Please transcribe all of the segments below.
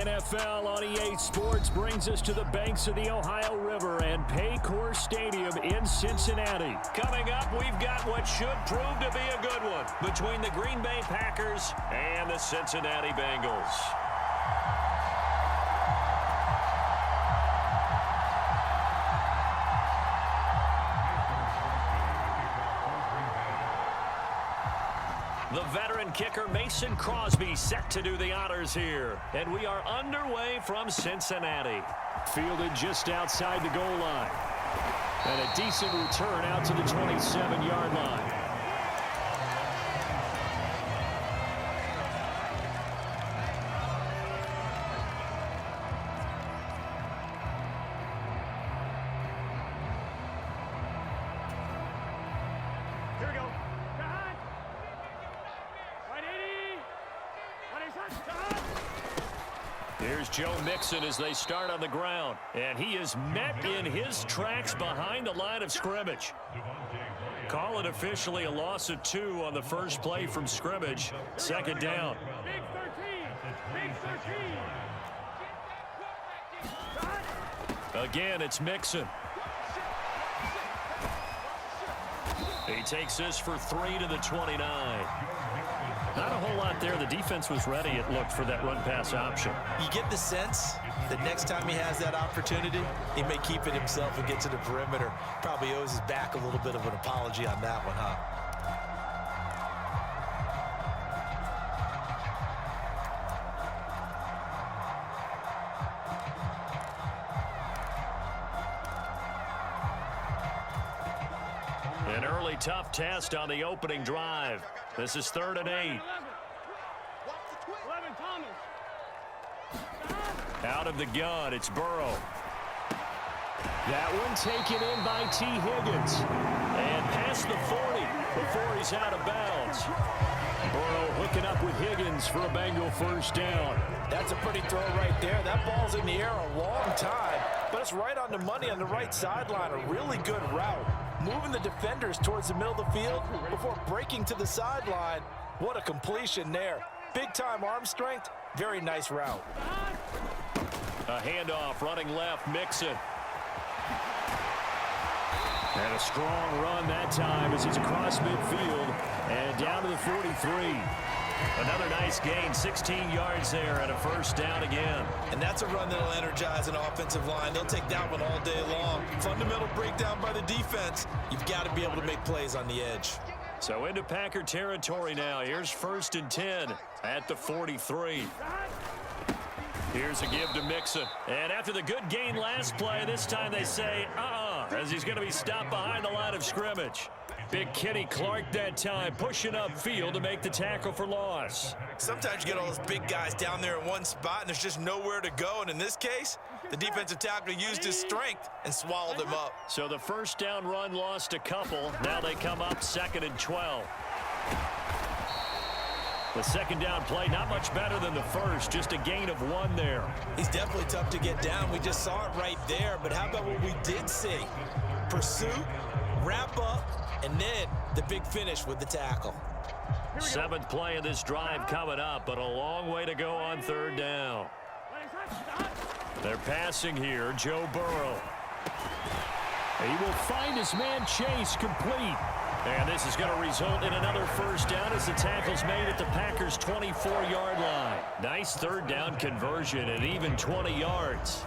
NFL on EA Sports brings us to the banks of the Ohio River and Paycor Stadium in Cincinnati. Coming up, we've got what should prove to be a good one between the Green Bay Packers and the Cincinnati Bengals. The veteran kicker Mason Crosby set to do the honors here. And we are underway from Cincinnati. Fielded just outside the goal line. And a decent return out to the 27-yard line. Here's Joe Mixon as they start on the ground. And he is met in his tracks behind the line of scrimmage. Call it officially a loss of 2 on the first play from scrimmage. Second down. Big 13. Again, it's Mixon. He takes this for 3 to the 29. Not a whole lot there. The defense was ready, it looked, for that run-pass option. You get the sense that next time he has that opportunity, he may keep it himself and get to the perimeter. Probably owes his back a little bit of an apology on that one, huh? An early tough test on the opening drive. This is 3rd and 8. 11, Thomas. Out of the gun, it's Burrow. That one taken in by T. Higgins. And past the 40 before he's out of bounds. Burrow hooking up with Higgins for a Bengal first down. That's a pretty throw right there. That ball's in the air a long time, but it's right on the money on the right sideline. A really good route. Moving the defenders towards the middle of the field before breaking to the sideline. What a completion there. Big-time arm strength. Very nice route. A handoff running left, Mixon. And a strong run that time as he's across midfield and down to the 43. Another nice gain, 16 yards there and a first down again. And that's a run that'll energize an offensive line. They'll take that one all day long. Fundamental breakdown by the defense. You've got to be able to make plays on the edge. So into Packer territory now. Here's 1st and 10 at the 43. Here's a give to Mixon. And after the good gain last play, this time they say, as he's going to be stopped behind the line of scrimmage. Big Kenny Clark that time, pushing upfield to make the tackle for loss. Sometimes you get all those big guys down there in one spot, and there's just nowhere to go. And in this case, the defensive tackle used his strength and swallowed him up. So the first down run lost a couple. Now they come up 2nd and 12. The second down play, not much better than the first, just a gain of 1 there. He's definitely tough to get down. We just saw it right there. But how about what we did see? Pursuit, wrap up, and then the big finish with the tackle. 7th play of this drive coming up, but a long way to go on 3rd down. They're passing here, Joe Burrow. He will find his man Chase complete. And this is going to result in another first down as the tackle's made at the Packers' 24-yard line. Nice 3rd down conversion and even 20 yards.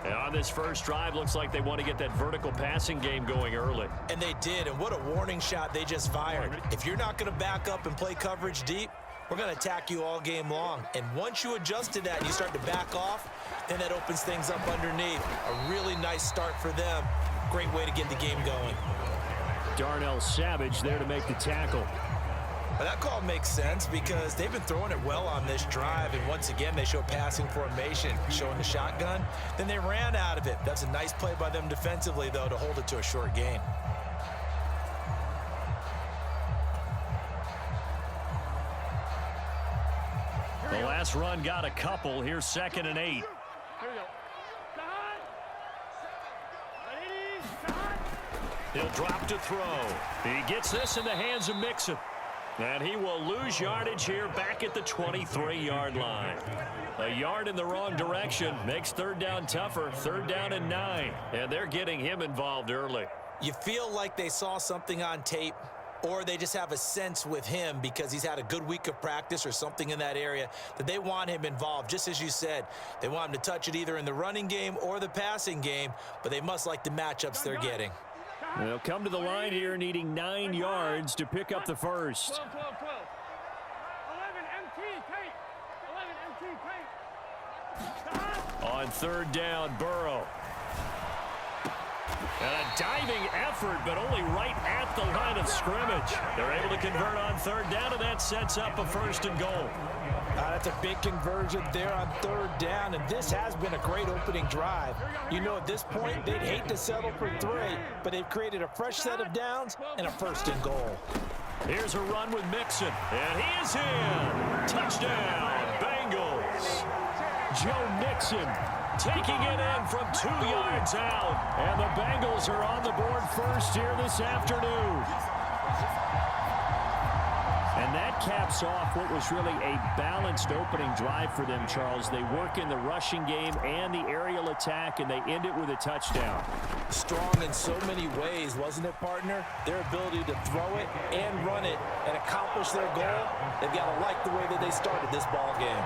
And on this first drive, looks like they want to get that vertical passing game going early. And they did, and what a warning shot they just fired. If you're not going to back up and play coverage deep, we're going to attack you all game long. And once you adjust to that and you start to back off, then that opens things up underneath. A really nice start for them. Great way to get the game going. Darnell Savage there to make the tackle. Well, that call makes sense because they've been throwing it well on this drive, and once again they show passing formation, showing the shotgun. Then they ran out of it. That's a nice play by them defensively, though, to hold it to a short gain. The last run got a couple. Here's 2nd and 8. He'll drop to throw. He gets this in the hands of Mixon. And he will lose yardage here back at the 23-yard line. A yard in the wrong direction makes third down tougher. Third down and 9. And they're getting him involved early. You feel like they saw something on tape, or they just have a sense with him because he's had a good week of practice or something in that area that they want him involved. Just as you said, they want him to touch it either in the running game or the passing game, but they must like the matchups they're getting. They'll come to the line here needing 9 yards to pick up the first. 12, 12, 12. 11 MT, tape. On third down, Burrow. And a diving effort, but only right at the line of scrimmage. They're able to convert on third down, and that sets up a first and goal. That's a big conversion there on third down, and this has been a great opening drive. You know, at this point, they'd hate to settle for 3, but they've created a fresh set of downs and a first and goal. Here's a run with Mixon, and he is in. Touchdown, Bengals. Joe Mixon taking it in from 2 yards out, and the Bengals are on the board first here this afternoon. And that caps off what was really a balanced opening drive for them, Charles. They work in the rushing game and the aerial attack, and they end it with a touchdown. Strong in so many ways, wasn't it, partner? Their ability to throw it and run it and accomplish their goal, they've got to like the way that they started this ball game.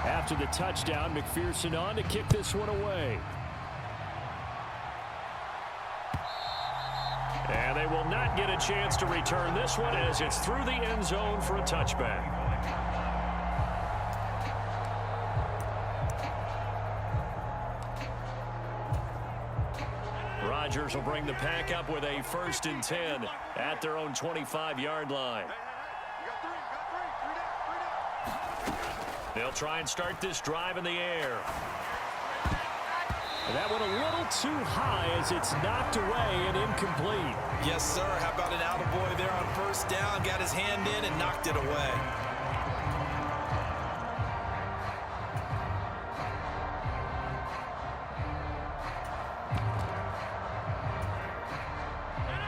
After the touchdown, McPherson on to kick this one away. And they will not get a chance to return this one as it's through the end zone for a touchback. Rodgers will bring the pack up with a 1st and 10 at their own 25-yard line. They'll try and start this drive in the air. And that one a little too high as it's knocked away and incomplete. Yes, sir. How about an attaboy there on first down? Got his hand in and knocked it away.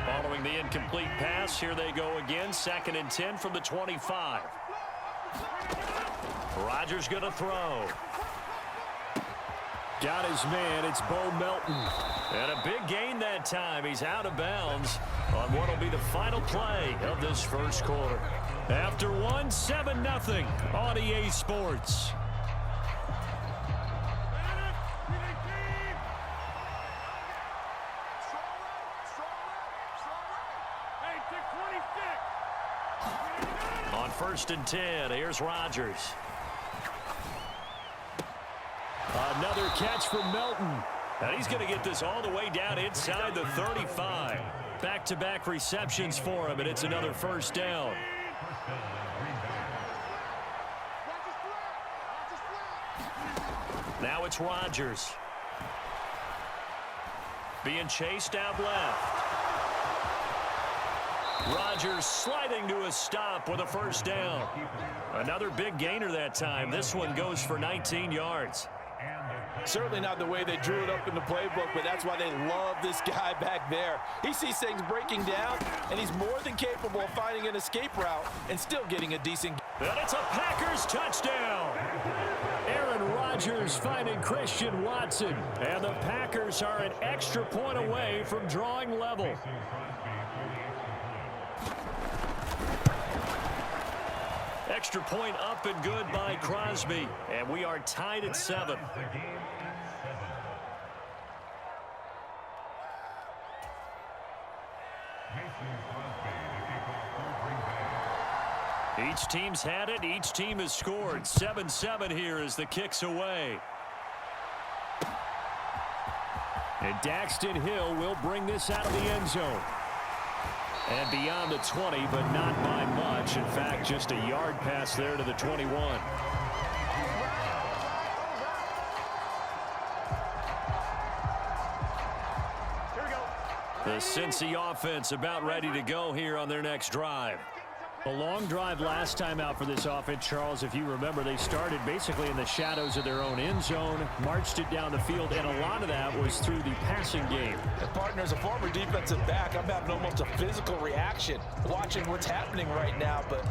Following the incomplete pass, here they go again. 2nd and 10 from the 25. Rodgers going to throw. Got his man. It's Bo Melton. And a big gain that time. He's out of bounds on what will be the final play of this first quarter. After one, 7-0 on EA Sports. On 1st and 10, here's Rodgers. Another catch from Melton. And he's going to get this all the way down inside the 35. Back-to-back receptions for him, and it's another first down. Now it's Rodgers. Being chased out left. Rodgers sliding to a stop with a first down. Another big gainer that time. This one goes for 19 yards. Certainly not the way they drew it up in the playbook, but that's why they love this guy back there. He sees things breaking down, and he's more than capable of finding an escape route and still getting a decent. And it's a Packers touchdown. Aaron Rodgers finding Christian Watson, and the Packers are an extra point away from drawing level. Extra point up and good by Crosby, and we are tied at 7. Each team's had it. Each team has scored. 7-7 here as the kick's away. And Daxton Hill will bring this out of the end zone. And beyond the 20, but not by much. In fact, just a yard pass there to the 21. The Cincy offense about ready to go here on their next drive. A long drive last time out for this offense, Charles. If you remember, they started basically in the shadows of their own end zone, marched it down the field, and a lot of that was through the passing game. And partner, as a former defensive back, I'm having almost a physical reaction watching what's happening right now. But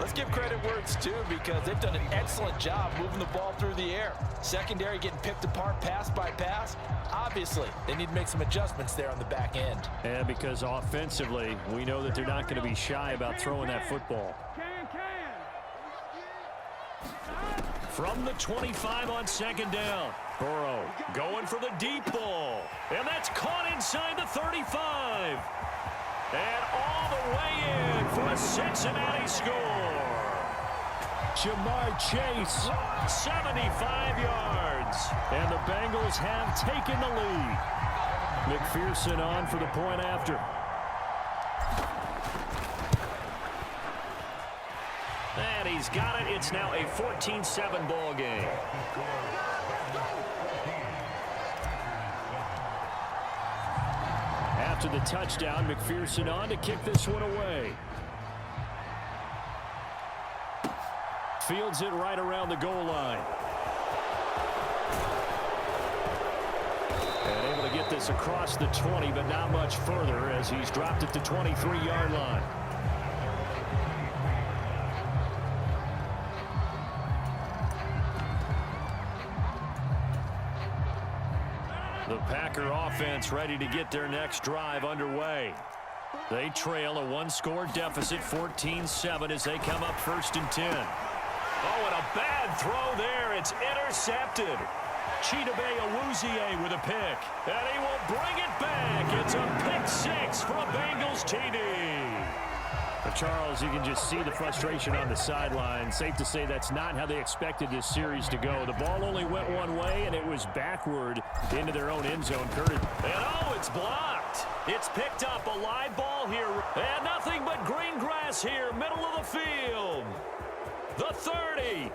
let's give credit where it's due, because they've done an excellent job moving the ball through the air. Secondary getting picked apart pass by pass. Obviously, they need to make some adjustments there on the back end. And because offensively, we know that they're not going to be shy about throwing that football. From the 25 on second down. Burrow going for the deep ball. And that's caught inside the 35. And all the way in for a Cincinnati score. Jamar Chase, 75 yards. And the Bengals have taken the lead. McPherson on for the point after. And he's got it. It's now a 14-7 ball game. After the touchdown, McPherson on to kick this one away. Fields it right around the goal line. And able to get this across the 20, but not much further as he's dropped at the 23-yard line. The Packer offense ready to get their next drive underway. They trail a one-score deficit, 14-7, as they come up 1st and 10. Oh, and a bad throw there. It's intercepted. Chidobe Awuzie with a pick. And he will bring it back. It's a pick six for a Bengals TD. But Charles, you can just see the frustration on the sideline. Safe to say that's not how they expected this series to go. The ball only went one way, and it was backward into their own end zone. And oh, it's blocked. It's picked up, a live ball here. And nothing but green grass here, middle of the field. The 30,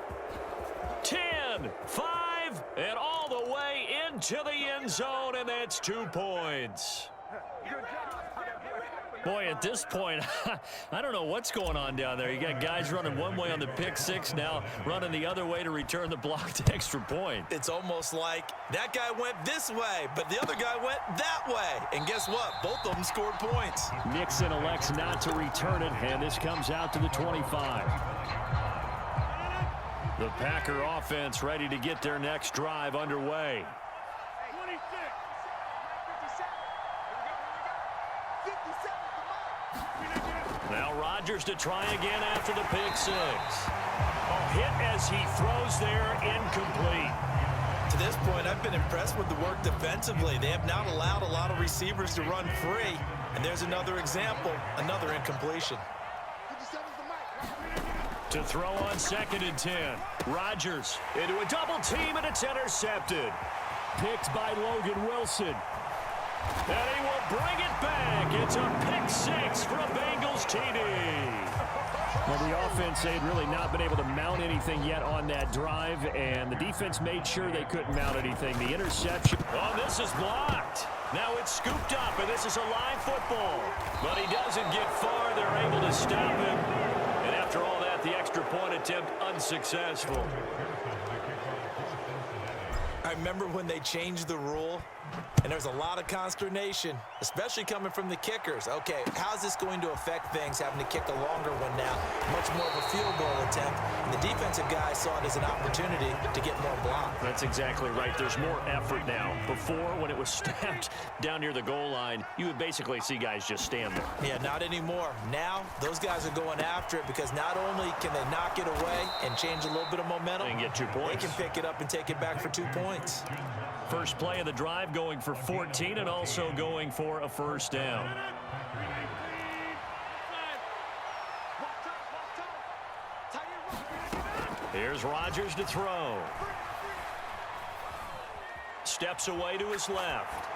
10, 5, and all the way into the end zone, and that's 2 points. Boy, at this point, I don't know what's going on down there. You got guys running one way on the pick six, now running the other way to return the blocked extra point. It's almost like that guy went this way, but the other guy went that way. And guess what? Both of them scored points. Nixon elects not to return it, and this comes out to the 25. The Packer offense ready to get their next drive underway. Now Rodgers to try again after the pick six. A hit as he throws there, incomplete. To this point, I've been impressed with the work defensively. They have not allowed a lot of receivers to run free. And there's another example, another incompletion. To throw on 2nd and 10. Rodgers into a double team, and it's intercepted. Picked by Logan Wilson. And he will bring it back. It's a pick six for a Bengals TD. Well, the offense, they had really not been able to mount anything yet on that drive, and the defense made sure they couldn't mount anything. The interception. Oh, this is blocked. Now it's scooped up, and this is a live football. But he doesn't get far. They're able to stop him. And after all that, the extra point attempt unsuccessful. I remember when they changed the rule, and there was a lot of consternation, especially coming from the kickers. Okay, how's this going to affect things, having to kick a longer one now? Much more of a field goal attempt. And the defensive guys saw it as an opportunity to get more block. That's exactly right. There's more effort now. Before, when it was snapped down near the goal line, you would basically see guys just stand there. Yeah, not anymore. Now, those guys are going after it because not only can they knock it away and change a little bit of momentum, and get 2 points. They can pick it up and take it back for 2 points. First play of the drive going for 14 and also going for a first down. Here's Rodgers to throw. Steps away to his left.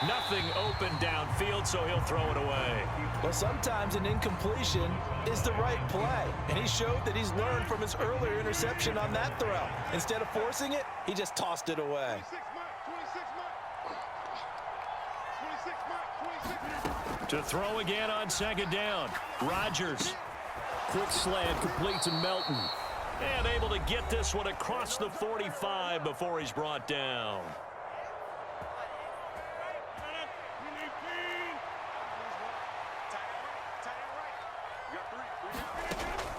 Nothing open downfield, so he'll throw it away. Well, sometimes an incompletion is the right play, and he showed that he's learned from his earlier interception on that throw. Instead of forcing it, he just tossed it away. To throw again on 2nd down. Rodgers quick slant, complete to Melton. And able to get this one across the 45 before he's brought down.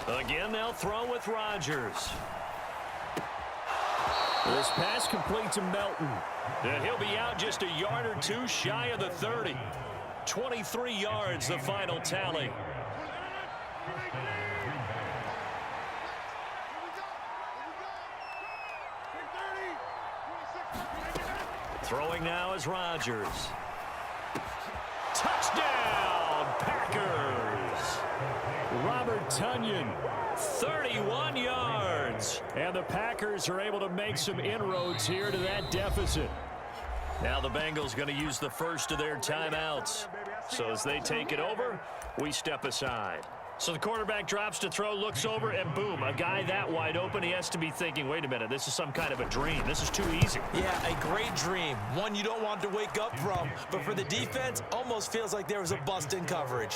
Again, they'll throw with Rodgers. This pass complete to Melton. And he'll be out just a yard or two shy of the 30. 23 yards, the final tally. Throwing now is Rodgers. Touchdown, Packers! Robert Tonyan, 31 yards. And the Packers are able to make some inroads here to that deficit. Now the Bengals going to use the first of their timeouts. So as they take it over, we step aside. So the quarterback drops to throw, looks over, and boom, a guy that wide open, he has to be thinking, wait a minute, this is some kind of a dream. This is too easy. Yeah, a great dream. One you don't want to wake up from. But for the defense, almost feels like there was a bust in coverage.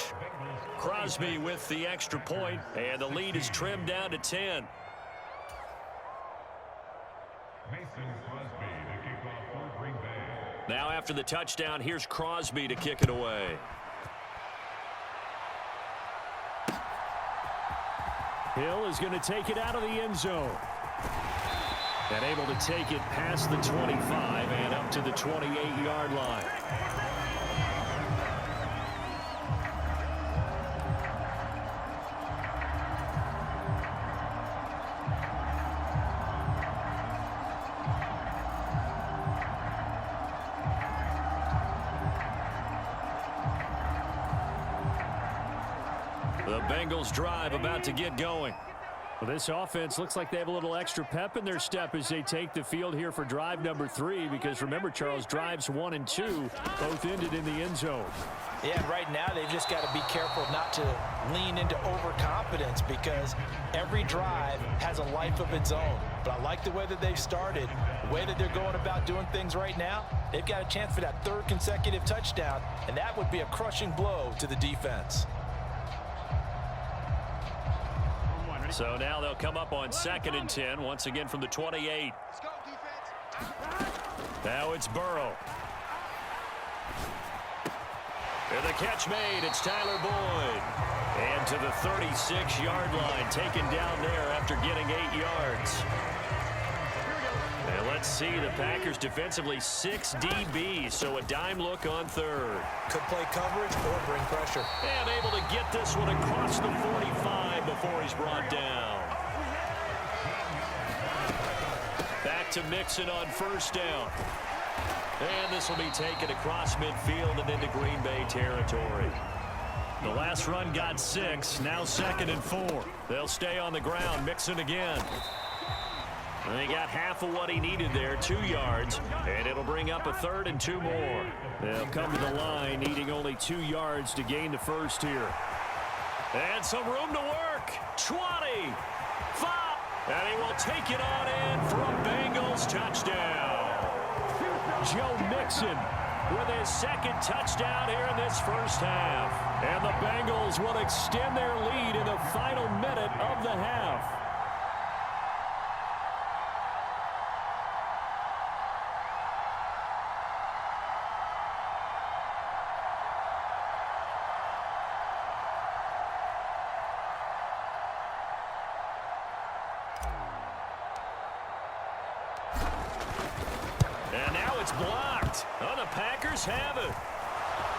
Crosby with the extra point, and the lead is trimmed down to 10. Now after the touchdown, here's Crosby to kick it away. Hill is going to take it out of the end zone. And able to take it past the 25 and up to the 28-yard line. The Bengals drive about to get going. Well, this offense looks like they have a little extra pep in their step as they take the field here for drive number 3, because remember, Charles, drives 1 and 2 both ended in the end zone. Yeah, and right now they've just got to be careful not to lean into overconfidence, because every drive has a life of its own. But I like the way that they've started, the way that they're going about doing things right now. They've got a chance for that 3rd consecutive touchdown, and that would be a crushing blow to the defense. So now they'll come up on 2nd and 10, once again from the 28. Now it's Burrow. And the catch made, it's Tyler Boyd. And to the 36-yard line, taken down there after getting 8 yards. And let's see, the Packers defensively 6 DBs, so a dime look on 3rd. Could play coverage or bring pressure. And able to get this one across the 45 before he's brought down. Back to Mixon on 1st down. And this will be taken across midfield and into Green Bay territory. The last run got 6, now 2nd and 4. They'll stay on the ground, Mixon again. And they got half of what he needed there, 2 yards, and it'll bring up a 3rd and 2 more. They'll come to the line, needing only 2 yards to gain the first here. And some room to work. 20, 5, and he will take it on in for a Bengals touchdown. Joe Mixon with his 2nd touchdown here in this first half. And the Bengals will extend their lead in the final minute of the half. Blocked. Oh, the Packers have it.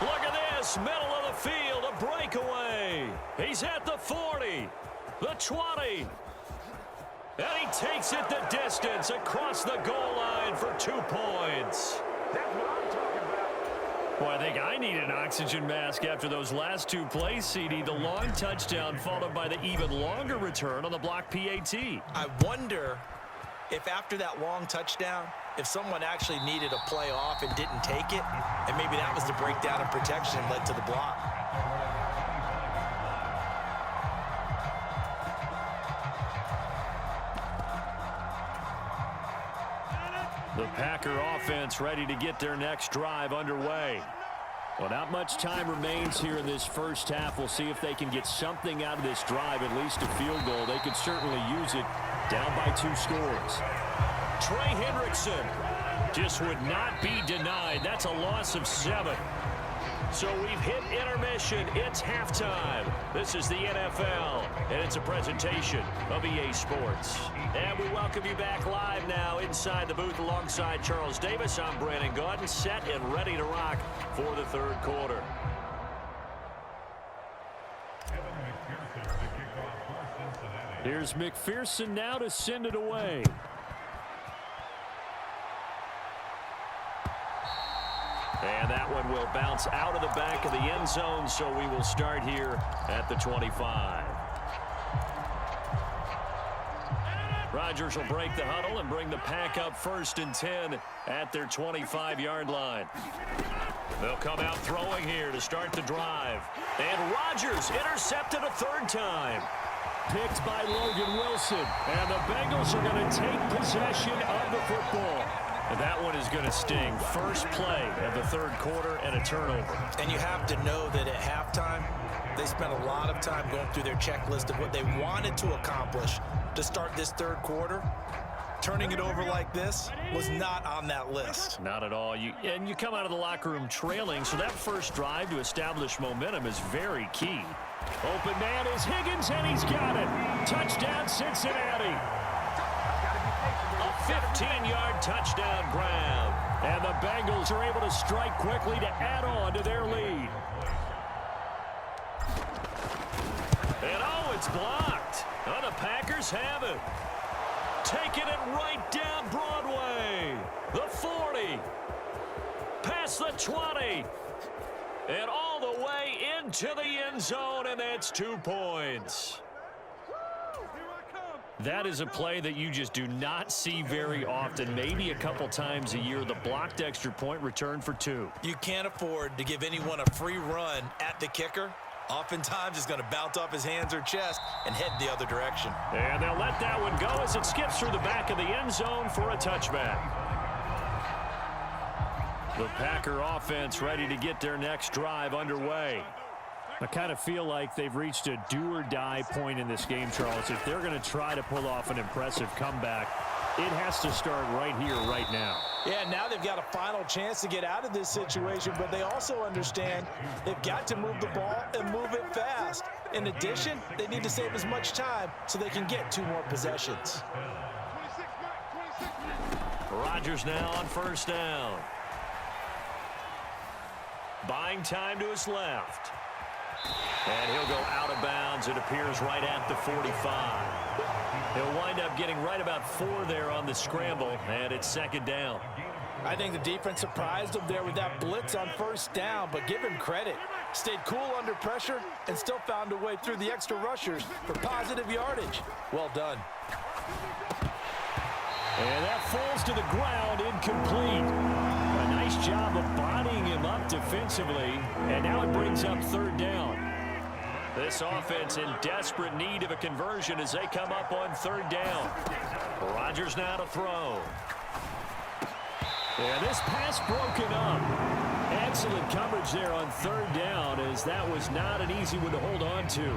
Look at this. Middle of the field. A breakaway. He's at the 40. The 20. And he takes it the distance across the goal line for 2 points. That's what I'm talking about. Well, I think I need an oxygen mask after those last 2 plays, CD. The long touchdown followed by the even longer return on the block PAT. I wonder if after that long touchdown, if someone actually needed a play off and didn't take it, and maybe that was the breakdown in protection and led to the block. The Packer offense ready to get their next drive underway. Well, not much time remains here in this first half. We'll see if they can get something out of this drive, at least a field goal. They could certainly use it down by 2 scores. Trey Hendrickson just would not be denied. That's a loss of 7. So we've hit intermission. It's halftime. This is the NFL, and it's a presentation of EA Sports. And we welcome you back live now inside the booth alongside Charles Davis. I'm Brandon Gaudin, set and ready to rock for the third quarter. Here's McPherson now to send it away. And that one will bounce out of the back of the end zone, so we will start here at the 25. Rodgers will break the huddle and bring the pack up 1st and 10 at their 25-yard line. They'll come out throwing here to start the drive. And Rodgers intercepted a 3rd time. Picked by Logan Wilson. And the Bengals are going to take possession of the football. That one is going to sting. First play of the third quarter and a turnover. And you have to know that at halftime, they spent a lot of time going through their checklist of what they wanted to accomplish to start this third quarter. Turning it over like this was not on that list. Not at all. You come out of the locker room trailing, so that first drive to establish momentum is very key. Open man is Higgins, and he's got it. Touchdown, Cincinnati. A 15-yard touchdown grab. And the Bengals are able to strike quickly to add on to their lead. And oh, it's blocked. Oh, the Packers have it. Taking it right down Broadway. The 40. Past the 20. And all the way into the end zone, and that's 2 points. That is a play that you just do not see very often, maybe a couple times a year. The blocked extra point return for 2. You can't afford to give anyone a free run at the kicker. Oftentimes, it's going to bounce off his hands or chest and head the other direction. And they'll let that one go as it skips through the back of the end zone for a touchback. The Packer offense ready to get their next drive underway. I kind of feel like they've reached a do-or-die point in this game, Charles. If they're going to try to pull off an impressive comeback, it has to start right here, right now. Yeah, now they've got a final chance to get out of this situation, but they also understand they've got to move the ball and move it fast. In addition, they need to save as much time so they can get 2 more possessions. Rodgers now on 1st down. Buying time to his left. And he'll go out of bounds. It appears right at the 45. He'll wind up getting right about 4 there on the scramble, and it's 2nd down. I think the defense surprised him there with that blitz on 1st down, but give him credit. Stayed cool under pressure and still found a way through the extra rushers for positive yardage. Well done. And that falls to the ground, incomplete. A nice job of bodying him up defensively, and now it brings up 3rd down. This offense in desperate need of a conversion as they come up on 3rd down. Rodgers now to throw. And this pass broken up. Excellent coverage there on 3rd down, as that was not an easy one to hold on to.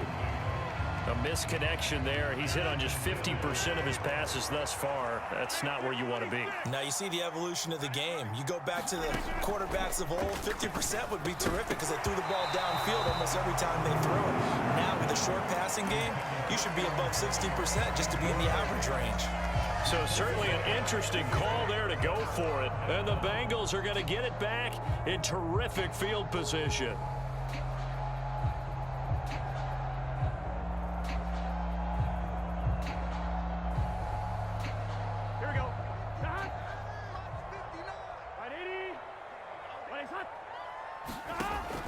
A misconnection there. He's hit on just 50% of his passes thus far. That's not where you want to be. Now you see the evolution of the game. You go back to the quarterbacks of old, 50% would be terrific because they threw the ball downfield almost every time they threw it. Now with a short passing game, you should be above 60% just to be in the average range. So certainly an interesting call there to go for it. And the Bengals are going to get it back in terrific field position.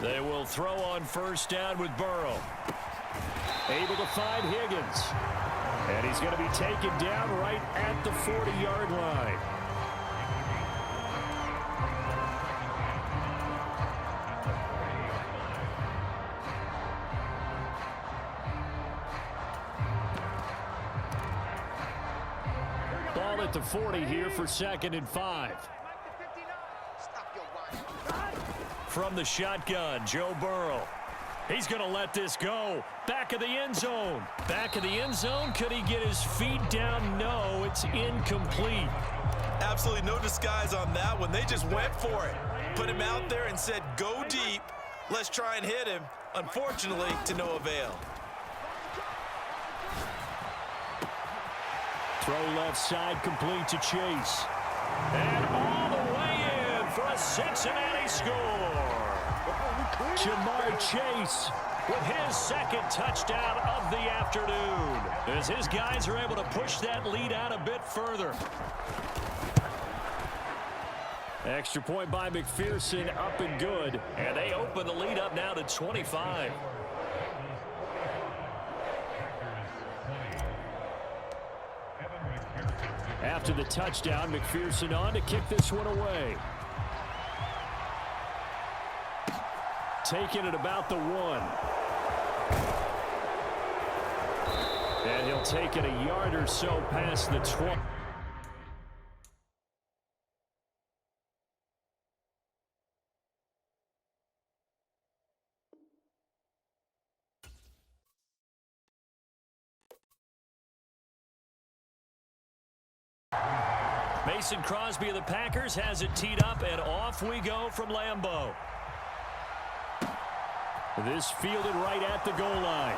They will throw on 1st down with Burrow. Able to find Higgins. And he's going to be taken down right at the 40-yard line. Ball at the 40 here for 2nd and 5. from the shotgun, Joe Burrow. He's going to let this go. Back of the end zone. Back of the end zone. Could he get his feet down? No, it's incomplete. Absolutely no disguise on that one. They just went for it. Put him out there and said, go deep. Let's try and hit him. Unfortunately, to no avail. Throw left side, complete to Chase. And all the way in for a Cincinnati score. Jamar Chase with his second touchdown of the afternoon, as his guys are able to push that lead out a bit further. Extra point by McPherson, up and good. And they open the lead up now to 25. After the touchdown, McPherson on to kick this one away. Taking it about the 1. And he'll take it a yard or so past the 20. Mason Crosby of the Packers has it teed up, and off we go from Lambeau. This fielded right at the goal line.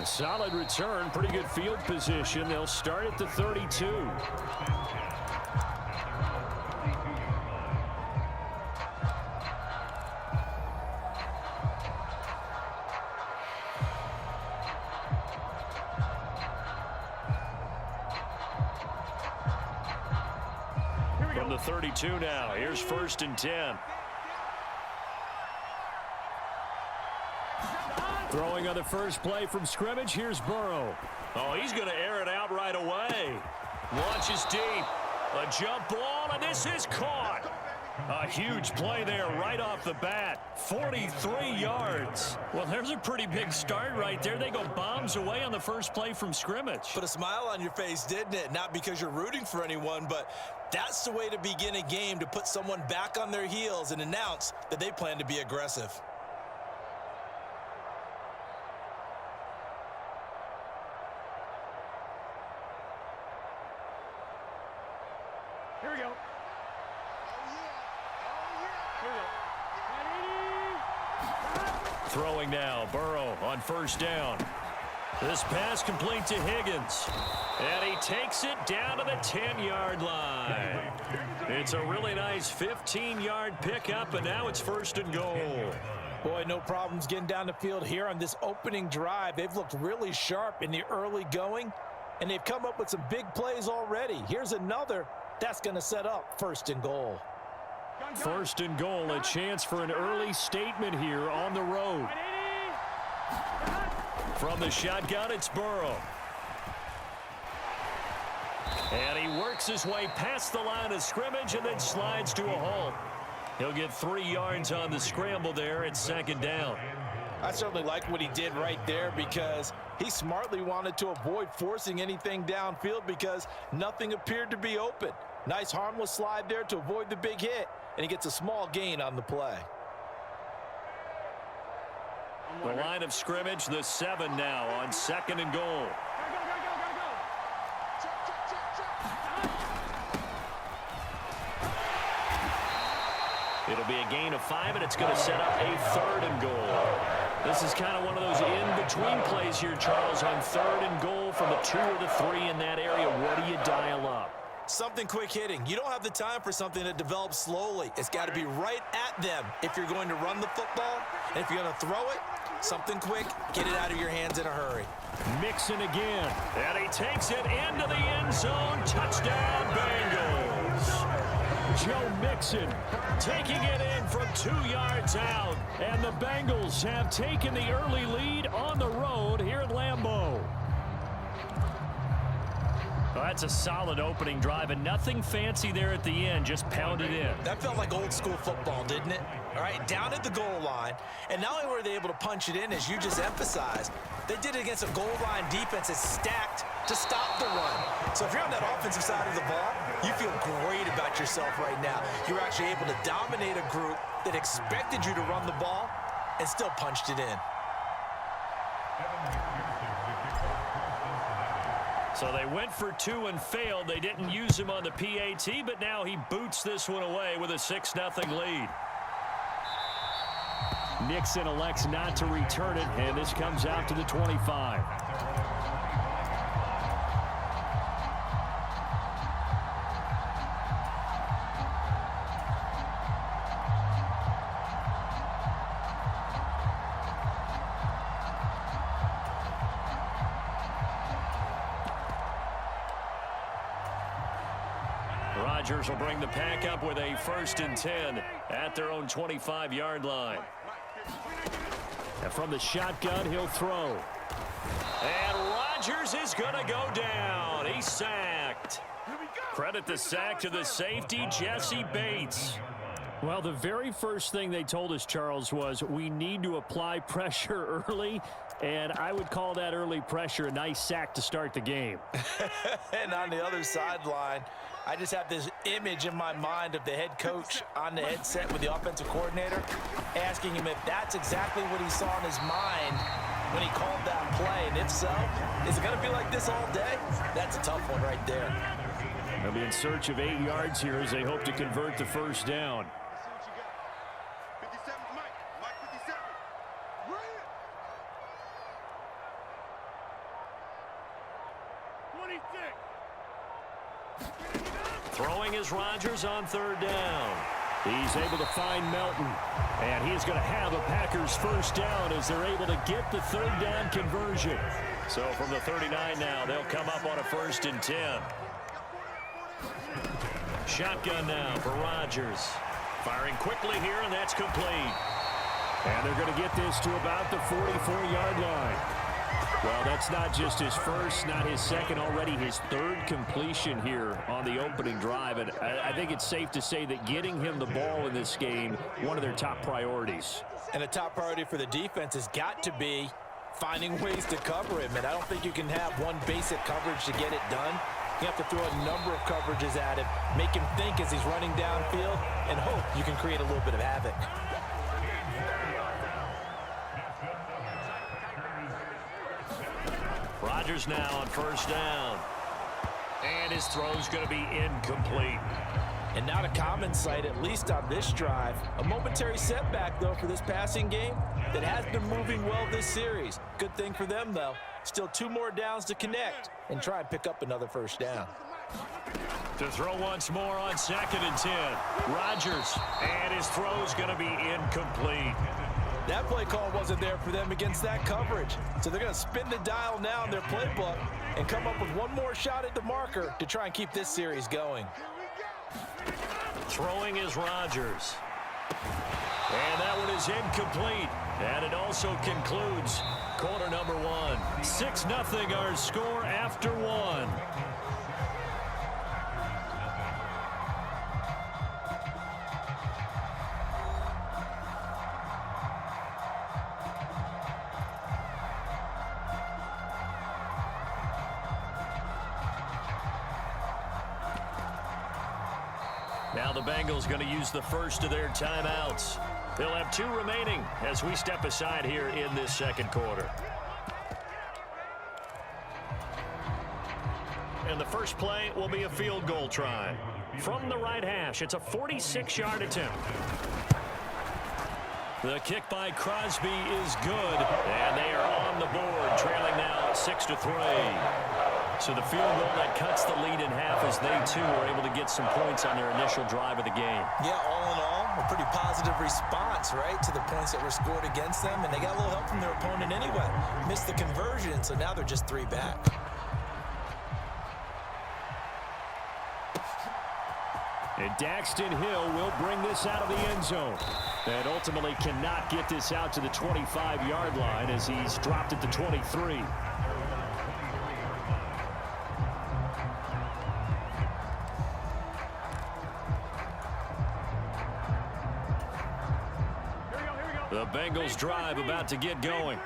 A solid return, pretty good field position. They'll start at the 32. From the 32 now, here's 1st and 10. Throwing on the first play from scrimmage, here's Burrow. Oh, he's going to air it out right away. Launches deep. A jump ball, and this is caught. A huge play there right off the bat. 43 yards. Well, there's a pretty big start right there. They go bombs away on the first play from scrimmage. Put a smile on your face, didn't it? Not because you're rooting for anyone, but that's the way to begin a game, to put someone back on their heels and announce that they plan to be aggressive. Here we go. Throwing now, Burrow on 1st down. This pass complete to Higgins. And he takes it down to the 10-yard line. It's a really nice 15-yard pickup, and now it's 1st and goal. Boy, no problems getting down the field here on this opening drive. They've looked really sharp in the early going, and they've come up with some big plays already. Here's another that's going to set up 1st and goal. 1st and goal, a chance for an early statement here on the road. From the shotgun, it's Burrow. And he works his way past the line of scrimmage and then slides to a halt. He'll get 3 yards on the scramble there at 2nd down. I certainly like what he did right there, because he smartly wanted to avoid forcing anything downfield because nothing appeared to be open. Nice harmless slide there to avoid the big hit, and he gets a small gain on the play. The line of scrimmage, the 7 now on 2nd and goal. It'll be a gain of 5, and it's going to set up a 3rd and goal. This is kind of one of those in-between plays here, Charles, on 3rd and goal from the 2 or the 3 in that area. What do you dial up? Something quick hitting. You don't have the time for something that develops slowly. It's got to be right at them if you're going to run the football. And if you're going to throw it, something quick, get it out of your hands in a hurry. Mixon again. And he takes it into the end zone. Touchdown, Bengals. Joe Mixon taking it in from 2 yards out. And the Bengals have taken the early lead on the road here at Lambeau. Well, that's a solid opening drive, and nothing fancy there at the end, just pounded in. That felt like old school football, didn't it? All right, down at the goal line, and not only were they able to punch it in, as you just emphasized, they did it against a goal line defense that's stacked to stop the run. So if you're on that offensive side of the ball, you feel great about yourself right now. You're actually able to dominate a group that expected you to run the ball and still punched it in. So they went for 2 and failed. They didn't use him on the PAT, but now he boots this one away with a 6-0 lead. Nixon elects not to return it, and this comes out to the 25. Rodgers will bring the pack up with a 1st and 10 at their own 25-yard line. And from the shotgun, he'll throw. And Rodgers is going to go down. He's sacked. Credit the sack to the safety, Jesse Bates. Well, the very first thing they told us, Charles, was we need to apply pressure early, and I would call that early pressure a nice sack to start the game. And on the other sideline, I just have this image in my mind of the head coach on the headset with the offensive coordinator asking him if that's exactly what he saw in his mind when he called that play. And if so, is it going to be like this all day? That's a tough one right there. They'll be in search of 8 yards here as they hope to convert the 1st down. Throwing is Rodgers on 3rd down. He's able to find Melton. And he's going to have a Packers 1st down as they're able to get the 3rd down conversion. So from the 39 now, they'll come up on a 1st and 10. Shotgun now for Rodgers. Firing quickly here, and that's complete. And they're going to get this to about the 44-yard line. Well, that's not just his first, not his second, already his 3rd completion here on the opening drive. And I think it's safe to say that getting him the ball in this game, one of their top priorities. And a top priority for the defense has got to be finding ways to cover him. And I don't think you can have one basic coverage to get it done. You have to throw a number of coverages at him, make him think as he's running downfield, and hope you can create a little bit of havoc. Rodgers now on 1st down. And his throw's going to be incomplete. And not a common sight, at least on this drive. A momentary setback, though, for this passing game that has been moving well this series. Good thing for them, though. Still 2 more downs to connect and try and pick up another 1st down. To throw once more on 2nd and 10. Rodgers, and his throw's going to be incomplete. That play call wasn't there for them against that coverage. So they're going to spin the dial now in their playbook and come up with one more shot at the marker to try and keep this series going. Throwing is Rodgers. And that one is incomplete. And it also concludes quarter number 1. 6-0 our score after 1. Now the Bengals going to use the first of their timeouts. They'll have 2 remaining as we step aside here in this 2nd quarter. And the first play will be a field goal try. From the right hash, it's a 46-yard attempt. The kick by Crosby is good, and they are on the board, trailing now 6-3. So the field goal that cuts the lead in half as they, too, are able to get some points on their initial drive of the game. Yeah, all in all, a pretty positive response, right, to the points that were scored against them. And they got a little help from their opponent anyway. Missed the conversion, so now they're just 3 back. And Daxton Hill will bring this out of the end zone. And ultimately cannot get this out to the 25-yard line as he's dropped at the 23. The Bengals drive about to get going.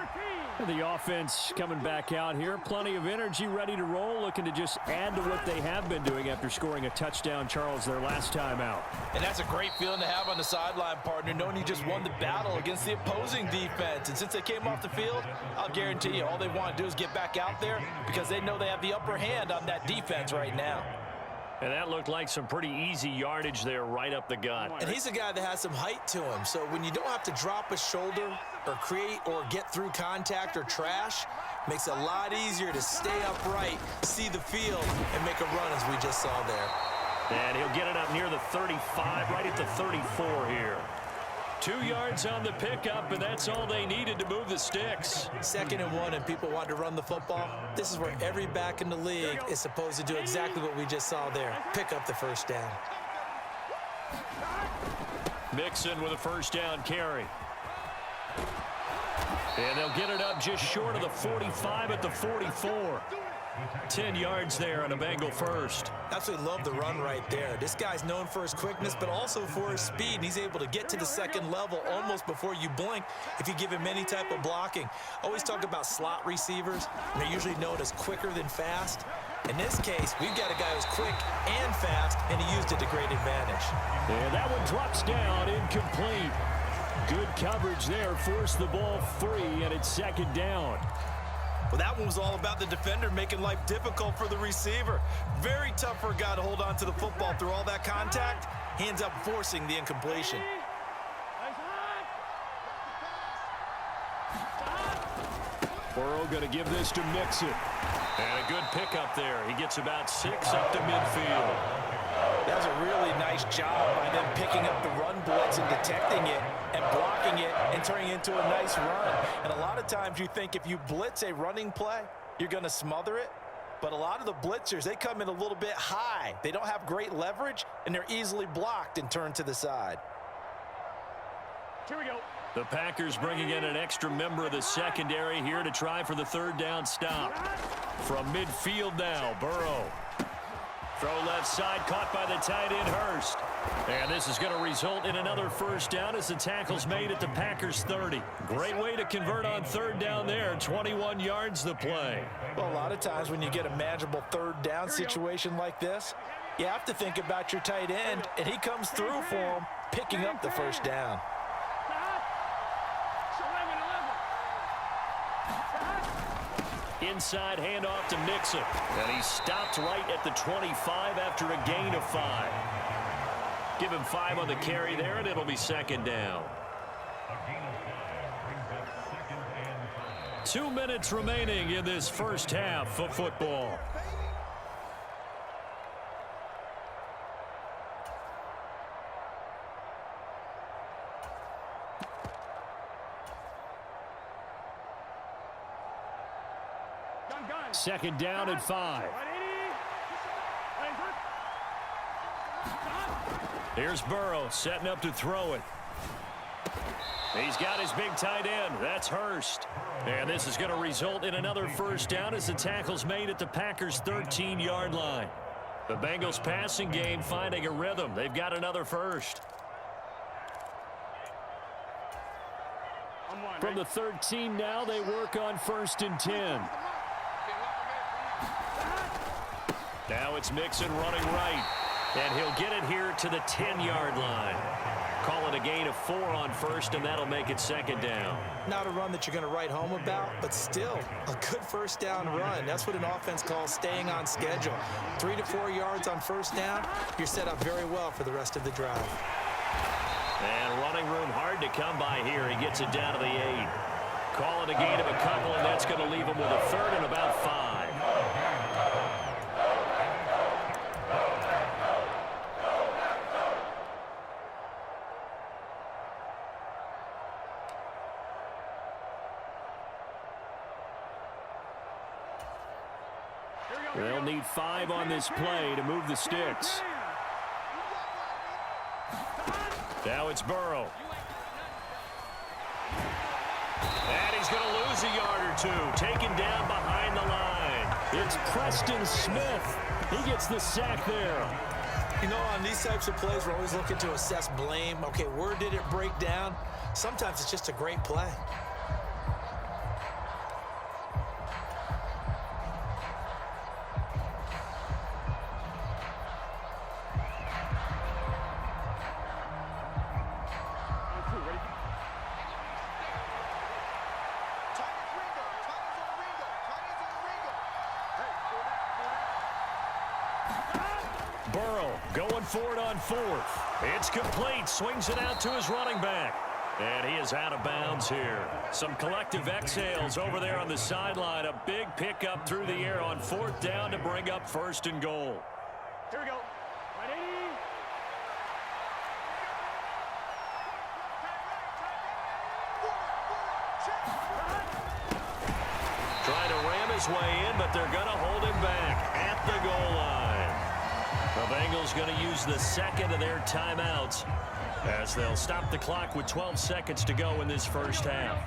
The offense coming back out here. Plenty of energy, ready to roll, looking to just add to what they have been doing after scoring a touchdown, Charles, their last time out. And that's a great feeling to have on the sideline, partner, knowing you just won the battle against the opposing defense. And since they came off the field, I'll guarantee you all they want to do is get back out there because they know they have the upper hand on that defense right now. And that looked like some pretty easy yardage there right up the gut. And he's a guy that has some height to him. So when you don't have to drop a shoulder or create or get through contact or trash, makes it a lot easier to stay upright, see the field, and make a run as we just saw there. And he'll get it up near the 35, right at the 34 here. 2 yards on the pickup, and that's all they needed to move the sticks. 2nd and 1, and people want to run the football. This is where every back in the league is supposed to do exactly what we just saw there. Pick up the first down. Mixon with a first down carry. And they'll get it up just short of the 45 at the 44. 10 yards there on a Bengal first. Absolutely love the run right there. This guy's known for his quickness, but also for his speed. And he's able to get to the second level almost before you blink if you give him any type of blocking. Always talk about slot receivers, and they're usually known as quicker than fast. In this case, we've got a guy who's quick and fast, and he used it to great advantage. And that one drops down, incomplete. Good coverage there, forced the ball free, and it's 2nd down. Well, that one was all about the defender making life difficult for the receiver. Very tough for a guy to hold on to the football through all that contact. He ends up forcing the incompletion. Burrow going to give this to Mixon. And a good pickup there. He gets about 6 up to midfield. That was a really nice job by them picking up the run blitz and detecting it and blocking it and turning it into a nice run. And a lot of times you think if you blitz a running play, you're going to smother it. But a lot of the blitzers, they come in a little bit high. They don't have great leverage, and they're easily blocked and turned to the side. Here we go. The Packers bringing in an extra member of the secondary here to try for the 3rd down stop. From midfield now, Burrow. Throw left side, caught by the tight end, Hurst. And this is going to result in another first down as the tackle's made at the Packers 30. Great way to convert on 3rd down there. 21 yards the play. Well, a lot of times when you get a manageable 3rd down situation like this, you have to think about your tight end, and he comes through for him, picking up the first down. Inside handoff to Mixon. And he stopped right at the 25 after a gain of 5. Give him 5 on the carry there, and it'll be 2nd down. 2 minutes remaining in this first half of football. Second down at 5. Here's Burrow setting up to throw it. He's got his big tight end. That's Hurst. And this is going to result in another first down as the tackle's made at the Packers' 13-yard line. The Bengals passing game finding a rhythm. They've got another first. From the 13 now, they work on 1st and 10. Now it's Mixon running right. And he'll get it here to the 10-yard line. Call it a gain of 4 on 1st, and that'll make it 2nd down. Not a run that you're going to write home about, but still a good first down run. That's what an offense calls staying on schedule. 3 to 4 yards on 1st down, you're set up very well for the rest of the drive. And running room hard to come by here. He gets it down to the 8. Call it a gain of a couple, and that's going to leave him with a 3rd and about 5. They'll need 5 on this play to move the sticks. Now it's Burrow. And he's going to lose a yard or 2. Taken down behind the line. It's Preston Smith. He gets the sack there. You know, on these types of plays, we're always looking to assess blame. Okay, where did it break down? Sometimes it's just a great play. Burrow going for it on fourth. It's complete. Swings it out to his running back. And he is out of bounds here. Some collective exhales over there on the sideline. A big pickup through the air on fourth down to bring up first and goal. Here we go. Trying to ram his way in, but they're going to hold him back at the goal line. The Bengals going to use the second of their timeouts as they'll stop the clock with 12 seconds to go in this first half.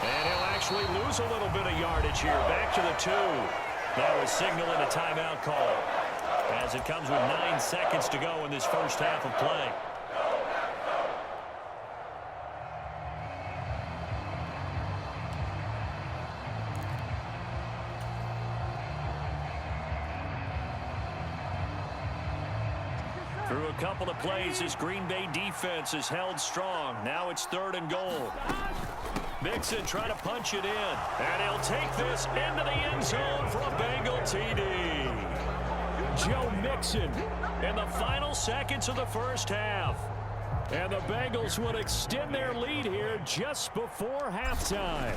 And he'll actually lose a little bit of yardage here. Back to the 2. That was signaling a timeout call as it comes with 9 seconds to go in this first half of play. Through a couple of plays, this Green Bay defense is held strong. Now it's 3rd and goal. Mixon trying to punch it in. And he'll take this into the end zone for a Bengal TD. Joe Mixon in the final seconds of the first half. And the Bengals would extend their lead here just before halftime.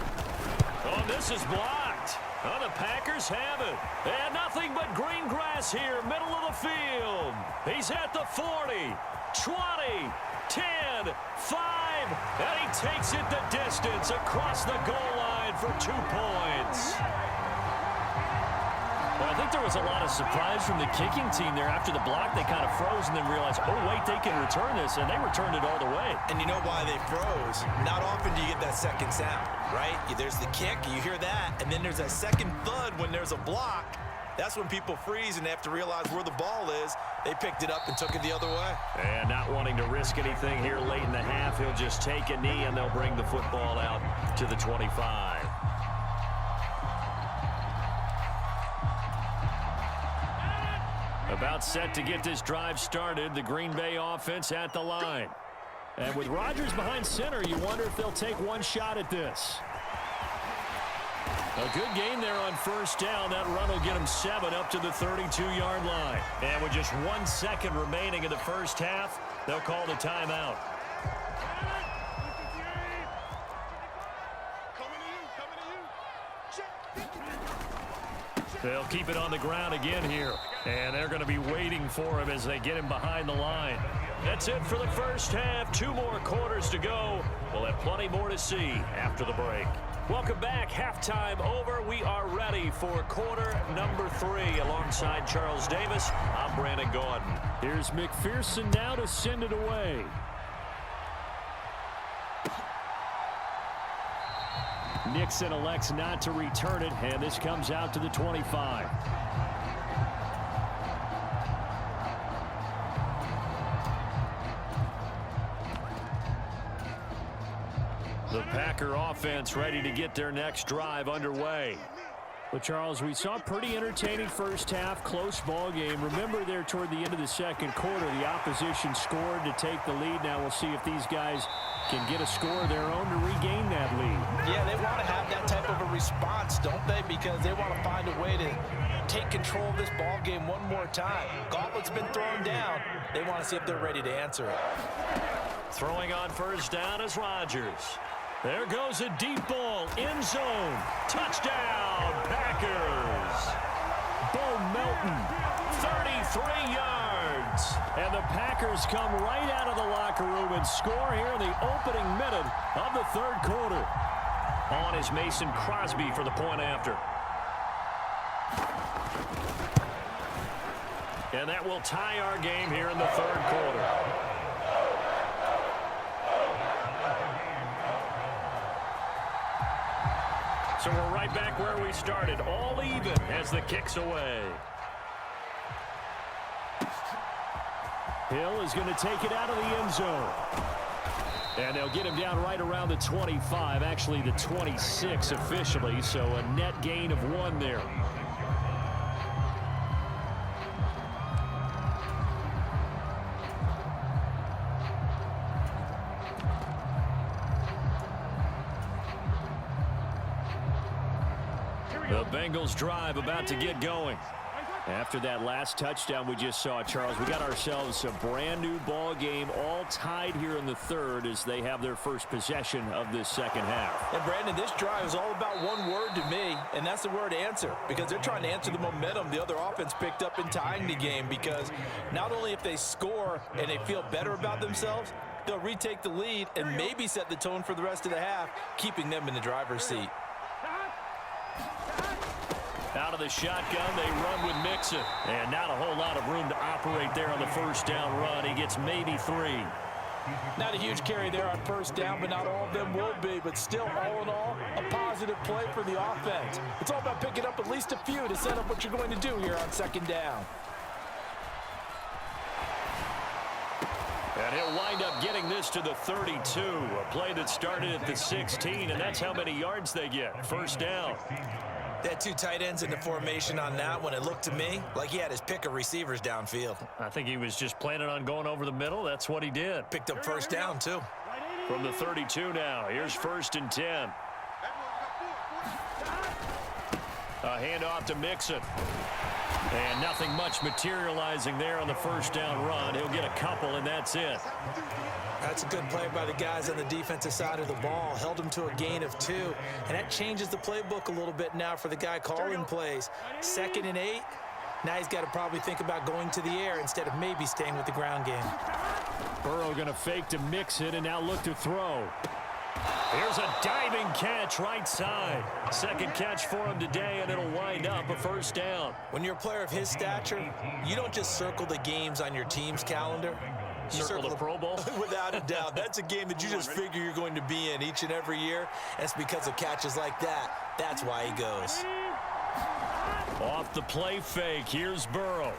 Oh, this is blocked. Oh, the Packers have it. And nothing but green grass here, middle of the field. He's at the 40, 20, 10, 5, and he takes it the distance across the goal line for 2 points. Well, I think there was a lot of surprise from the kicking team there. After the block, they kind of froze and then realized, oh, wait, they can return this, and they returned it all the way. And you know why they froze? Not often do you get that second sound, right? There's the kick, you hear that, and then there's that second thud when there's a block. That's when people freeze and they have to realize where the ball is. They picked it up and took it the other way. And not wanting to risk anything here late in the half, he'll just take a knee, and they'll bring the football out to the 25. About set to get this drive started, the Green Bay offense at the line. And with Rodgers behind center, you wonder if they'll take one shot at this. A good gain there on first down. That run will get him 7 up to the 32-yard line. And with just 1 second remaining in the first half, they'll call the timeout. They'll keep it on the ground again here. And they're going to be waiting for him as they get him behind the line. That's it for the first half. 2 more quarters to go. We'll have plenty more to see after the break. Welcome back. Halftime over. We are ready for quarter number 3. Alongside Charles Davis, I'm Brandon Gordon. Here's McPherson now to send it away. Nixon elects not to return it, and this comes out to the 25. The Packer offense ready to get their next drive underway. But, Charles, we saw a pretty entertaining first half, close ball game. Remember there toward the end of the second quarter, the opposition scored to take the lead. Now we'll see if these guys can get a score of their own to regain that lead. Yeah, they want to have that type of a response, don't they? Because they want to find a way to take control of this ball game one more time. Gauntlet's been thrown down. They want to see if they're ready to answer it. Throwing on first down is Rodgers. There goes a deep ball, end zone, touchdown, Packers. Bo Melton, 33 yards. And the Packers come right out of the locker room and score here in the opening minute of the third quarter. On is Mason Crosby for the point after. And that will tie our game here in the third quarter. So we're right back where we started, all even as the kick's away. Hill is going to take it out of the end zone. And they'll get him down right around the 25, actually the 26 officially, so a net gain of 1 there. The Bengals drive about to get going. After that last touchdown we just saw, Charles, we got ourselves a brand new ball game, all tied here in the third as they have their first possession of this second half. And Brandon, this drive is all about one word to me, and that's the word answer, because they're trying to answer the momentum the other offense picked up in tying the game, because not only if they score and they feel better about themselves, they'll retake the lead and maybe set the tone for the rest of the half, keeping them in the driver's seat. Out of the shotgun, they run with Mixon. And not a whole lot of room to operate there on the first down run. He gets maybe 3. Not a huge carry there on first down, but not all of them will be. But still, all in all, a positive play for the offense. It's all about picking up at least a few to set up what you're going to do here on second down. And he'll wind up getting this to the 32. A play that started at the 16, and that's how many yards they get. First down. They had 2 tight ends in the formation on that one. It looked to me like he had his pick of receivers downfield. I think he was just planning on going over the middle. That's what he did. Picked up first down, too. From the 32 now. Here's 1st and 10. A handoff to Mixon. And nothing much materializing there on the first down run. He'll get a couple, and that's it. That's a good play by the guys on the defensive side of the ball. Held him to a gain of 2. And that changes the playbook a little bit now for the guy calling plays. 2nd and 8. Now he's got to probably think about going to the air instead of maybe staying with the ground game. Burrow going to fake to Mixon and now look to throw. Here's a diving catch right side. Second catch for him today, and it'll wind up a first down. When you're a player of his stature, you don't just circle the games on your team's calendar. You circle the Pro Bowl? Without a doubt. That's a game that you just figure you're going to be in each and every year. And it's because of catches like that. That's why he goes. Off the play fake, here's Burrow.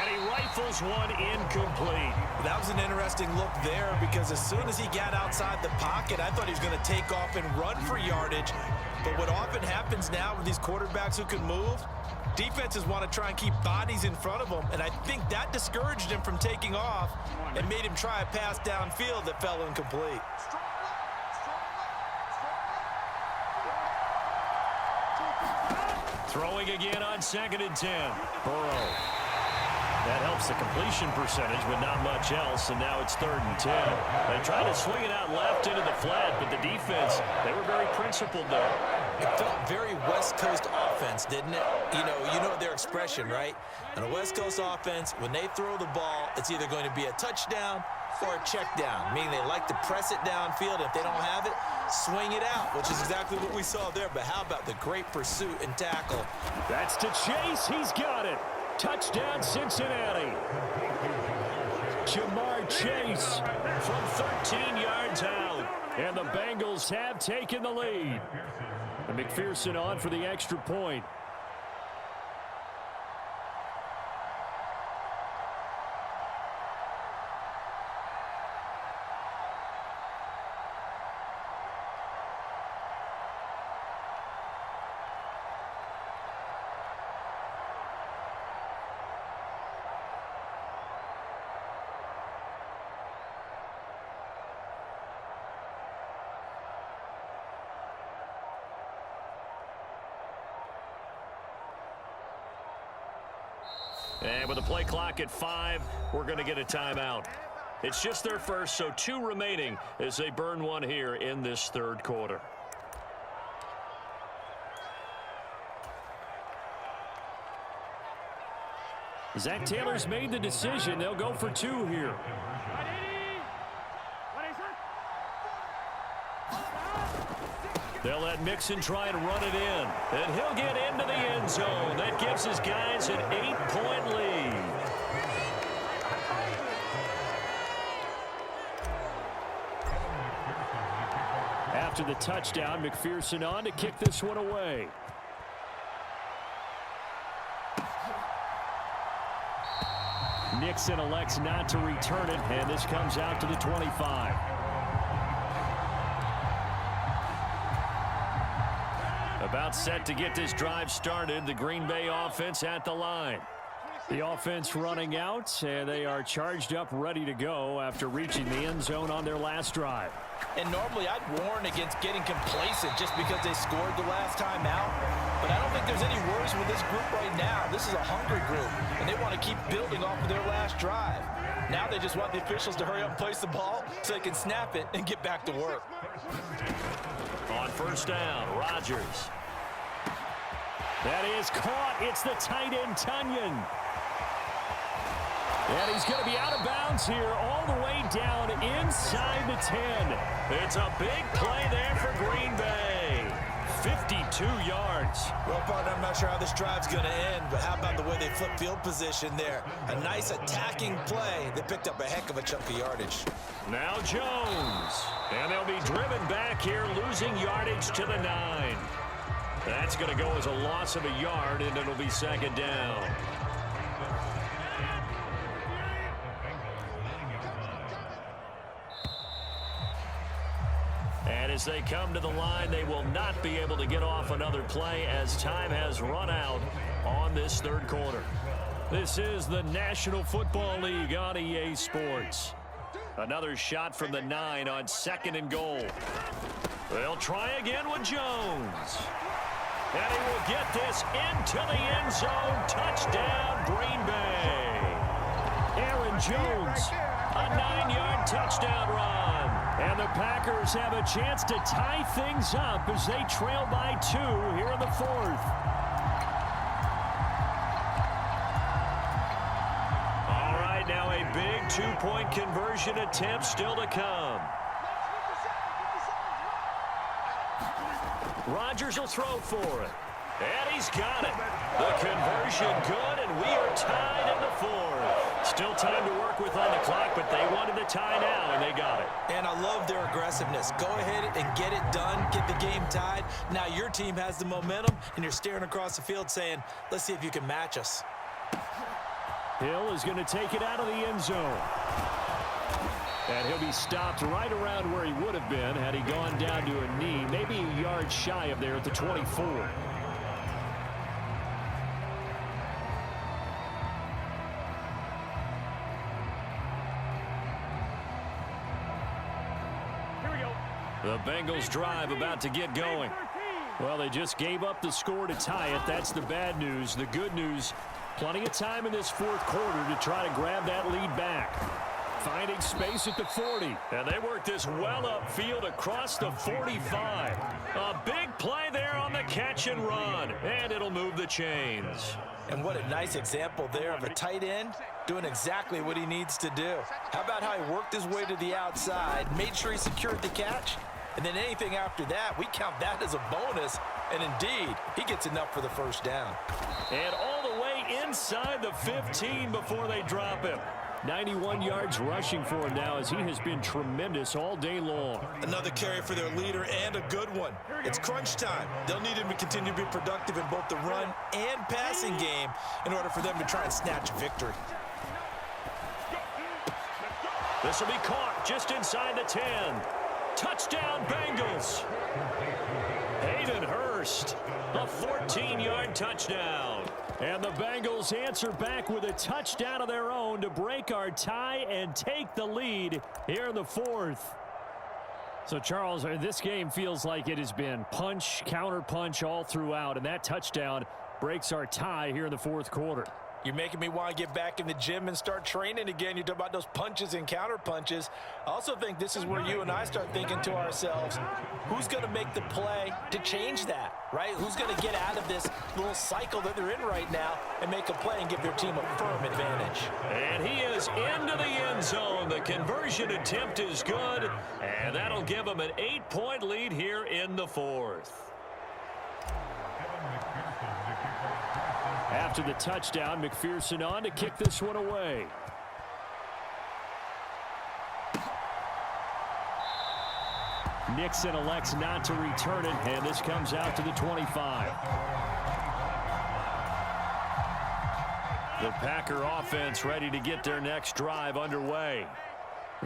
And he rifles one incomplete. That was an interesting look there because as soon as he got outside the pocket, I thought he was going to take off and run for yardage. But what often happens now with these quarterbacks who can move, defenses want to try and keep bodies in front of them, and I think that discouraged him from taking off and made him try a pass downfield that fell incomplete. Throwing again on 2nd and 10. Burrow. That helps the completion percentage, but not much else, and now it's 3rd and 10. They tried to swing it out left into the flat, but the defense, they were very principled there. It felt very West Coast offense, didn't it? You know their expression, right? On a West Coast offense, when they throw the ball, it's either going to be a touchdown or a check down, meaning they like to press it downfield. If they don't have it, swing it out, which is exactly what we saw there. But how about the great pursuit and tackle? That's to Chase. He's got it. Touchdown, Cincinnati. Jamar Chase from 13 yards out. And the Bengals have taken the lead. And McPherson on for the extra point. And with the play clock at 5, we're going to get a timeout. It's just their first, so 2 remaining as they burn one here in this 3rd quarter. Zach Taylor's made the decision. They'll go for 2 here. They'll let Mixon try to run it in. And he'll get into the end zone. That gives his guys an 8-point lead. After the touchdown, McPherson on to kick this one away. Nixon elects not to return it, and this comes out to the 25. About set to get this drive started. The Green Bay offense at the line. The offense running out, and they are charged up, ready to go after reaching the end zone on their last drive. And normally I'd warn against getting complacent just because they scored the last time out. But I don't think there's any worries with this group right now. This is a hungry group, and they want to keep building off of their last drive. Now they just want the officials to hurry up and place the ball so they can snap it and get back to work. On first down, Rodgers. That is caught. It's the tight end, Tunyon. And he's going to be out of bounds here all the way down inside the 10. It's a big play there for Green Bay. 52 yards. Well, partner, I'm not sure how this drive's going to end, but how about the way they flip field position there? A nice attacking play. They picked up a heck of a chunk of yardage. Now Jones. And they'll be driven back here, losing yardage to the 9. That's going to go as a loss of a yard, and it'll be second down. And as they come to the line, they will not be able to get off another play as time has run out on this third quarter. This is the National Football League on EA Sports. Another shot from the 9 on 2nd and goal. They'll try again with Jones. And he will get this into the end zone. Touchdown, Green Bay. Aaron Jones, a 9-yard touchdown run. And the Packers have a chance to tie things up as they trail by 2 here in the 4th. All right, now a big 2-point conversion attempt still to come. Rodgers will throw for it. And he's got it. The conversion good, and we are tied in the 4th. Still time to work with on the clock, but they wanted the tie now, and they got it. And I love their aggressiveness. Go ahead and get it done. Get the game tied. Now your team has the momentum, and you're staring across the field saying, let's see if you can match us. Hill is going to take it out of the end zone. And he'll be stopped right around where he would have been had he gone down to a knee, maybe a yard shy of there at the 24. Here we go. The Bengals drive about to get going. Well, they just gave up the score to tie it. That's the bad news. The good news, plenty of time in this 4th quarter to try to grab that lead back. Finding space at the 40. And they work this well upfield across the 45. A big play there on the catch and run. And it'll move the chains. And what a nice example there of a tight end doing exactly what he needs to do. How about how he worked his way to the outside, made sure he secured the catch, and then anything after that, we count that as a bonus. And indeed, he gets enough for the first down. And all the way inside the 15 before they drop him. 91 yards rushing for him now as he has been tremendous all day long. Another carry for their leader and a good one. It's crunch time. They'll need him to continue to be productive in both the run and passing game in order for them to try and snatch a victory. This will be caught just inside the 10. Touchdown, Bengals. Hayden Hurst, a 14-yard touchdown. And the Bengals answer back with a touchdown of their own to break our tie and take the lead here in the 4th. So, Charles, this game feels like it has been punch, counter punch all throughout, and that touchdown breaks our tie here in the 4th quarter. You're making me want to get back in the gym and start training again. You talk about those punches and counter punches. I also think this is where you and I start thinking to ourselves, who's going to make the play to change that, right? Who's going to get out of this little cycle that they're in right now and make a play and give their team a firm advantage? And he is into the end zone. The conversion attempt is good, and that'll give them an 8-point lead here in the 4th. After the touchdown, McPherson on to kick this one away. Nixon elects not to return it, and this comes out to the 25. The Packer offense ready to get their next drive underway.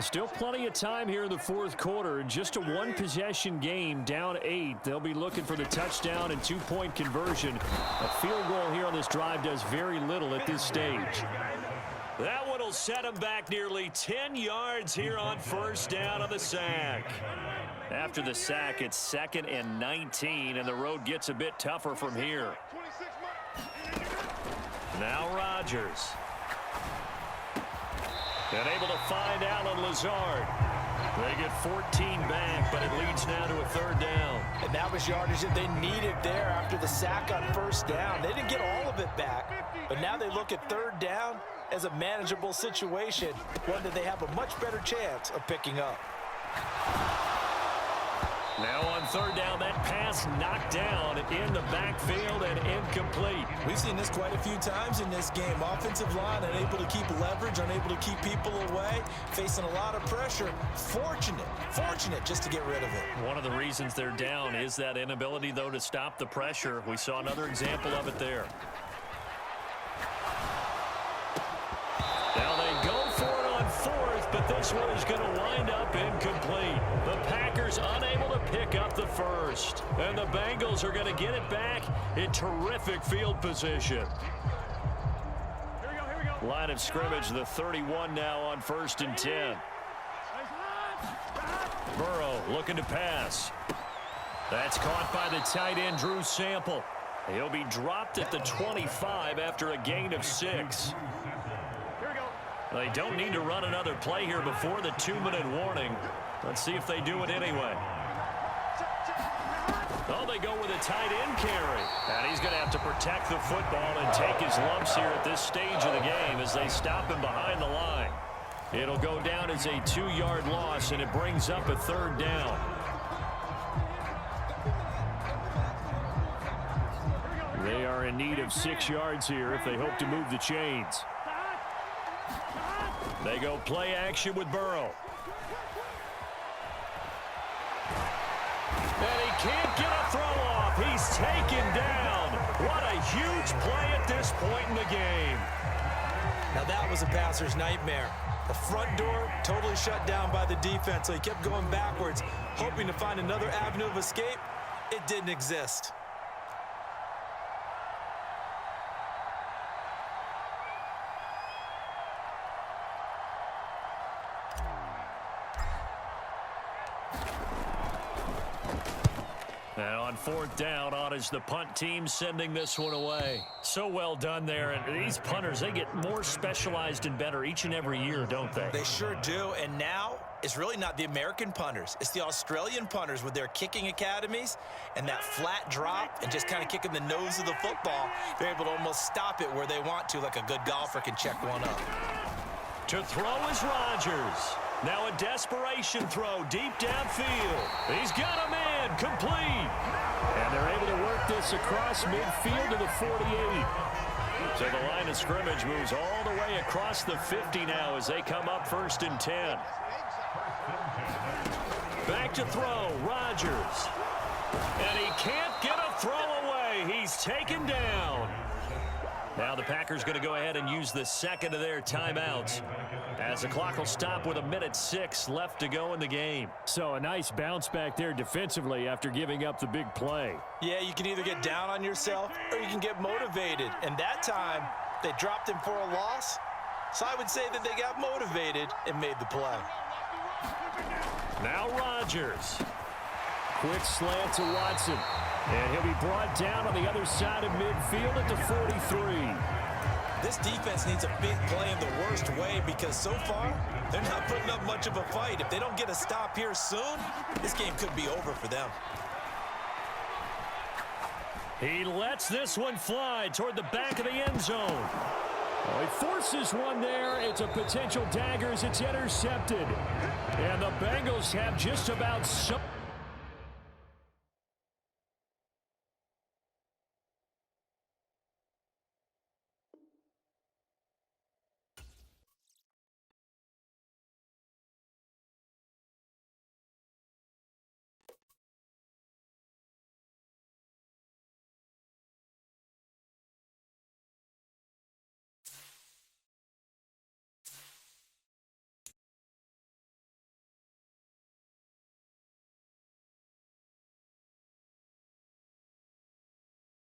Still plenty of time here in the fourth quarter. Just a one-possession game, down 8. They'll be looking for the touchdown and two-point conversion. A field goal here on this drive does very little at this stage. That one will set him back nearly 10 yards here on first down on the sack. After the sack, it's 2nd and 19, and the road gets a bit tougher from here. Now Rodgers. And able to find Allen Lazard. They get 14 back, but it leads now to a 3rd down. And that was yardage that they needed there after the sack on first down. They didn't get all of it back, but now they look at 3rd down as a manageable situation, one that they have a much better chance of picking up. Now on 3rd down, that pass knocked down in the backfield and incomplete. We've seen this quite a few times in this game. Offensive line unable to keep leverage, unable to keep people away, facing a lot of pressure. Fortunate just to get rid of it. One of the reasons they're down is that inability, though, to stop the pressure. We saw another example of it there. Now they go for it on 4th, but this one is going to wind up incomplete. The Packers unable to pick up the 1st. And the Bengals are going to get it back in terrific field position. Here we go. Line of scrimmage, the 31 now on 1st and 10. Burrow looking to pass. That's caught by the tight end, Drew Sample. He'll be dropped at the 25 after a gain of 6. They don't need to run another play here before the 2-minute warning. Let's see if they do it anyway. Oh, they go with a tight end carry. And he's going to have to protect the football and take his lumps here at this stage of the game as they stop him behind the line. It'll go down as a 2-yard loss, and it brings up a 3rd down. They are in need of 6 yards here if they hope to move the chains. They go play action with Burrow. And he can't get a throw off. He's taken down. What a huge play at this point in the game. Now that was a passer's nightmare. The front door totally shut down by the defense, so he kept going backwards, hoping to find another avenue of escape. It didn't exist. And on 4th down, on is the punt team sending this one away. So well done there. And these punters, they get more specialized and better each and every year, don't they? They sure do. And now it's really not the American punters. It's the Australian punters with their kicking academies and that flat drop and just kind of kicking the nose of the football. They're able to almost stop it where they want to, like a good golfer can check one up. To throw is Rodgers. Now a desperation throw deep downfield. He's got a man, complete. And they're able to work this across midfield to the 48. So the line of scrimmage moves all the way across the 50 now as they come up 1st and 10. Back to throw, Rodgers. And he can't get a throw away. He's taken down. Now the Packers going to go ahead and use the 2nd of their timeouts as the clock will stop with 1:06 left to go in the game. So a nice bounce back there defensively after giving up the big play. Yeah, you can either get down on yourself or you can get motivated. And that time, they dropped him for a loss. So I would say that they got motivated and made the play. Now Rodgers. Quick slant to Watson. And he'll be brought down on the other side of midfield at the 43. This defense needs a big play in the worst way because so far, they're not putting up much of a fight. If they don't get a stop here soon, this game could be over for them. He lets this one fly toward the back of the end zone. Oh, he forces one there. It's a potential dagger as it's intercepted. And the Bengals have just about...